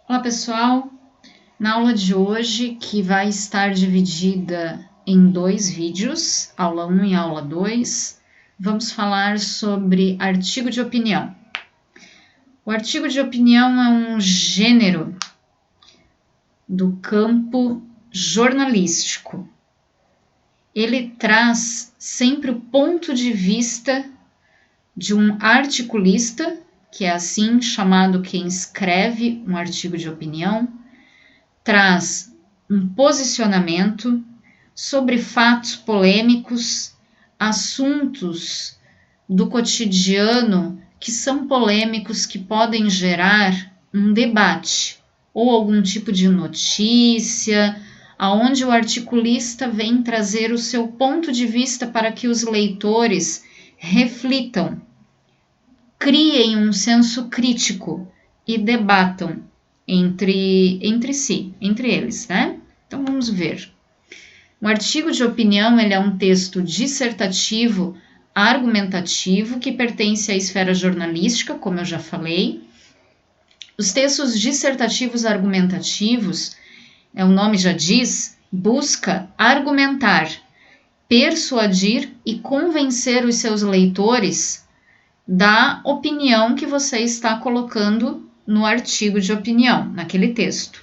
Olá pessoal, na aula de hoje, que vai estar dividida em dois vídeos, aula 1 e aula 2, vamos falar sobre artigo de opinião. O artigo de opinião é um gênero do campo jornalístico. Ele traz sempre o ponto de vista de um articulista, que é assim chamado quem escreve um artigo de opinião, traz um posicionamento sobre fatos polêmicos, assuntos do cotidiano que são polêmicos, que podem gerar um debate ou algum tipo de notícia, aonde o articulista vem trazer o seu ponto de vista para que os leitores reflitam, criem um senso crítico e debatam entre si, entre eles, né? Então vamos ver. Um artigo de opinião, ele é um texto dissertativo, argumentativo, que pertence à esfera jornalística, como eu já falei. Os textos dissertativos argumentativos, o nome já diz, busca argumentar, persuadir e convencer os seus leitores da opinião que você está colocando no artigo de opinião, naquele texto.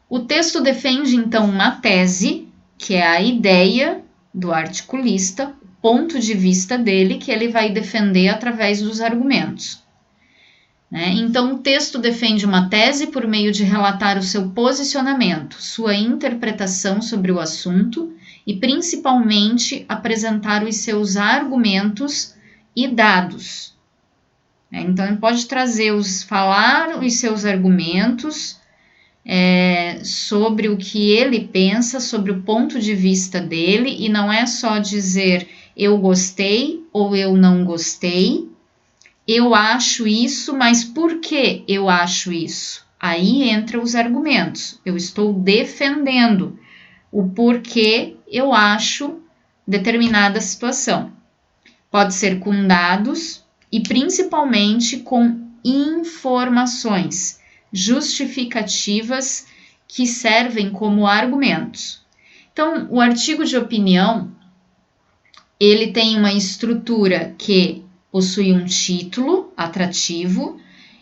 O texto defende, então, uma tese, que é a ideia do articulista, o ponto de vista dele, que ele vai defender através dos argumentos. Então, o texto defende uma tese por meio de relatar o seu posicionamento, sua interpretação sobre o assunto e, principalmente, apresentar os seus argumentos e dados. Então, ele pode falar os seus argumentos sobre o que ele pensa, sobre o ponto de vista dele, e não é só dizer eu gostei ou eu não gostei, eu acho isso, mas por que eu acho isso? Aí entra os argumentos, eu estou defendendo o porquê eu acho determinada situação. Pode ser com dados e principalmente com informações justificativas que servem como argumentos. Então, o artigo de opinião, ele tem uma estrutura que possui um título atrativo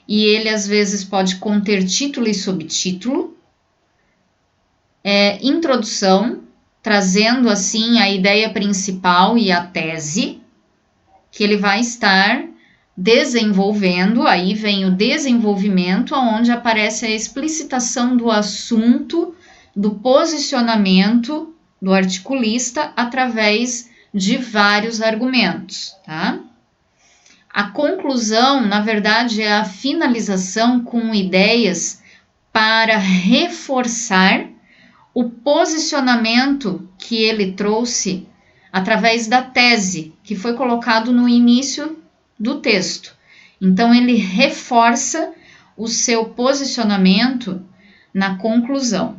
e ele às vezes pode conter título e subtítulo, introdução, trazendo assim a ideia principal e a tese, que ele vai estar desenvolvendo, aí vem o desenvolvimento, onde aparece a explicitação do assunto, do posicionamento do articulista através de vários argumentos, tá? A conclusão, na verdade, é a finalização com ideias para reforçar o posicionamento que ele trouxe através da tese, que foi colocado no início do texto. Então, ele reforça o seu posicionamento na conclusão.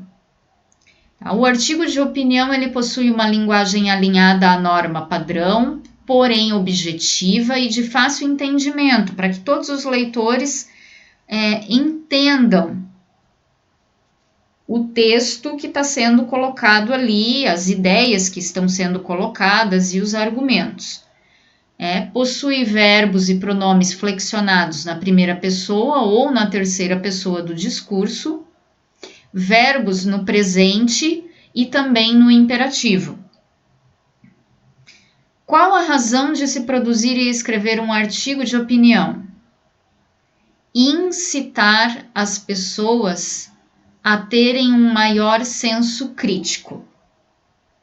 O artigo de opinião, ele possui uma linguagem alinhada à norma padrão, porém objetiva e de fácil entendimento, para que todos os leitores entendam o texto que está sendo colocado ali, as ideias que estão sendo colocadas e os argumentos. Possui verbos e pronomes flexionados na primeira pessoa ou na terceira pessoa do discurso, verbos no presente e também no imperativo. Qual a razão de se produzir e escrever um artigo de opinião? Incitar as pessoas a terem um maior senso crítico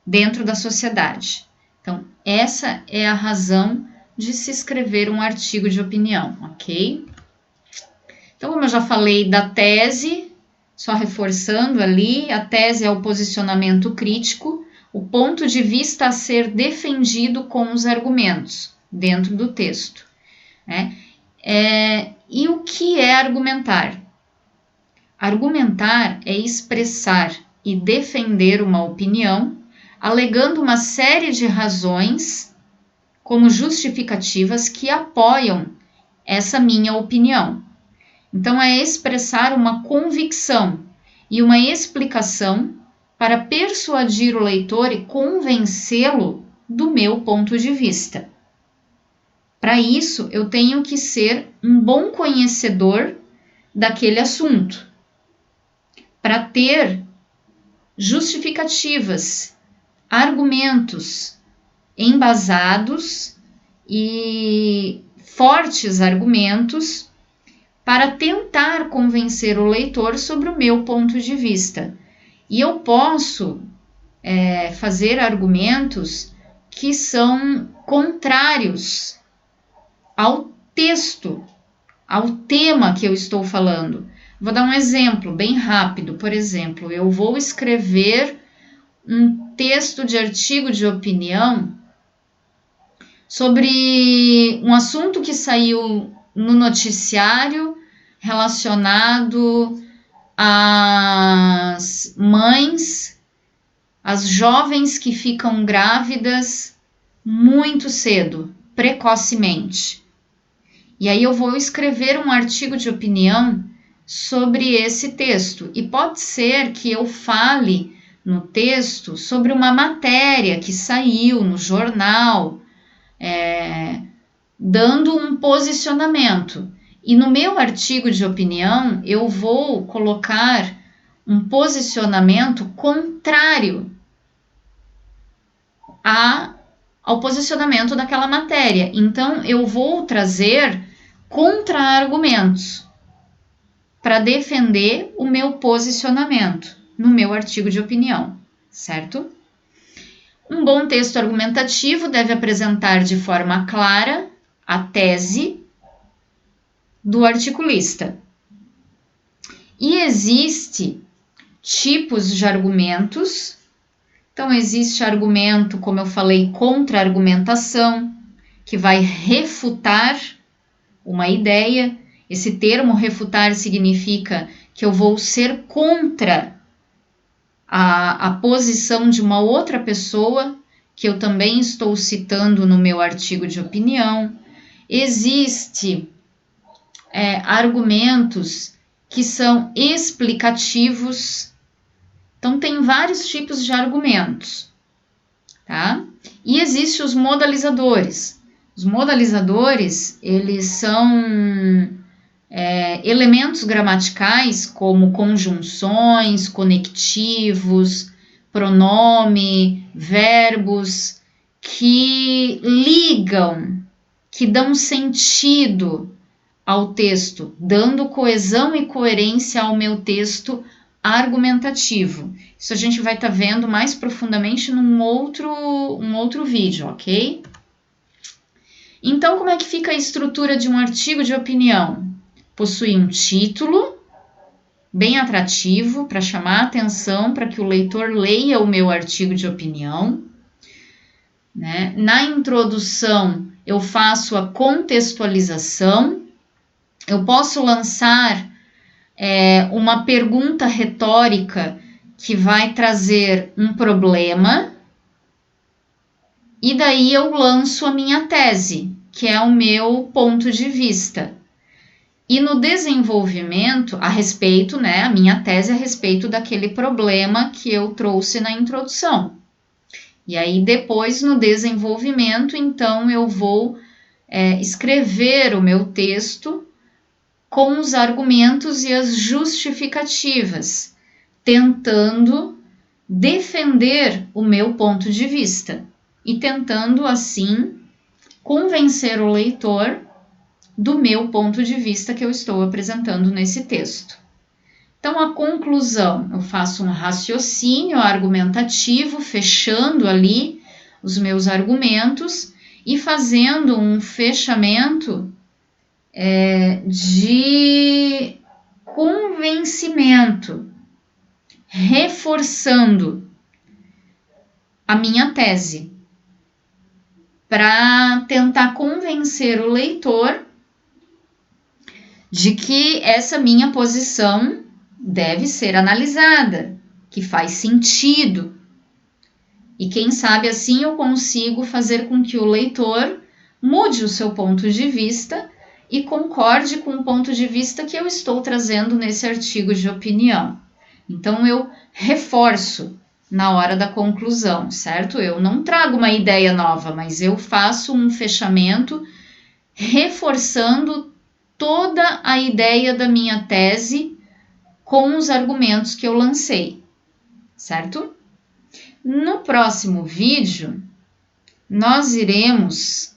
dentro da sociedade. Então, essa é a razão de se escrever um artigo de opinião, ok? Então, como eu já falei da tese, só reforçando ali, a tese é o posicionamento crítico, o ponto de vista a ser defendido com os argumentos dentro do texto. E o que é argumentar? Argumentar é expressar e defender uma opinião, alegando uma série de razões como justificativas que apoiam essa minha opinião. Então, é expressar uma convicção e uma explicação para persuadir o leitor e convencê-lo do meu ponto de vista. Para isso, eu tenho que ser um bom conhecedor daquele assunto, para ter justificativas, argumentos embasados e fortes argumentos para tentar convencer o leitor sobre o meu ponto de vista. E eu posso fazer argumentos que são contrários ao texto, ao tema que eu estou falando. Vou dar um exemplo bem rápido. Por exemplo, eu vou escrever um texto de artigo de opinião sobre um assunto que saiu no noticiário relacionado às mães, às jovens que ficam grávidas muito cedo, precocemente. E aí eu vou escrever um artigo de opinião sobre esse texto. E pode ser que eu fale no texto sobre uma matéria que saiu no jornal, dando um posicionamento. E no meu artigo de opinião, eu vou colocar um posicionamento contrário ao posicionamento daquela matéria. Então, eu vou trazer contra-argumentos para defender o meu posicionamento no meu artigo de opinião, certo? Um bom texto argumentativo deve apresentar de forma clara a tese do articulista. E existe tipos de argumentos. Então, existe argumento, como eu falei, contra-argumentação, que vai refutar uma ideia. Esse termo refutar significa que eu vou ser contra a posição de uma outra pessoa, que eu também estou citando no meu artigo de opinião. Existe argumentos que são explicativos. Então, tem vários tipos de argumentos, tá? E existem os modalizadores. Os modalizadores, eles são elementos gramaticais como conjunções, conectivos, pronome, verbos, que ligam, que dão sentido ao texto, dando coesão e coerência ao meu texto argumentativo. Isso a gente vai estar vendo mais profundamente num outro vídeo, ok? Então, como é que fica a estrutura de um artigo de opinião? Possui um título bem atrativo para chamar a atenção, para que o leitor leia o meu artigo de opinião, né? Na introdução, eu faço a contextualização. Eu posso lançar uma pergunta retórica que vai trazer um problema, e daí eu lanço a minha tese, que é o meu ponto de vista. E no desenvolvimento, a respeito, né, a minha tese a respeito daquele problema que eu trouxe na introdução. E aí depois, no desenvolvimento, então eu vou escrever o meu texto com os argumentos e as justificativas, tentando defender o meu ponto de vista e tentando, assim, convencer o leitor do meu ponto de vista que eu estou apresentando nesse texto. Então, a conclusão, eu faço um raciocínio argumentativo, fechando ali os meus argumentos e fazendo um fechamento de convencimento, reforçando a minha tese, para tentar convencer o leitor de que essa minha posição deve ser analisada, que faz sentido. E quem sabe assim eu consigo fazer com que o leitor mude o seu ponto de vista e concorde com o ponto de vista que eu estou trazendo nesse artigo de opinião. Então, eu reforço na hora da conclusão, certo? Eu não trago uma ideia nova, mas eu faço um fechamento reforçando toda a ideia da minha tese com os argumentos que eu lancei, certo? No próximo vídeo, nós iremos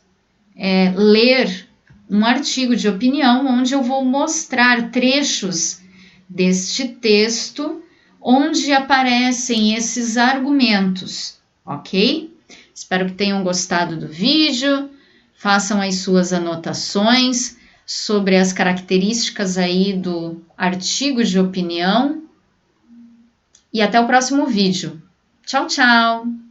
ler um artigo de opinião onde eu vou mostrar trechos deste texto onde aparecem esses argumentos, ok? Espero que tenham gostado do vídeo, façam as suas anotações sobre as características aí do artigo de opinião e até o próximo vídeo. Tchau, tchau!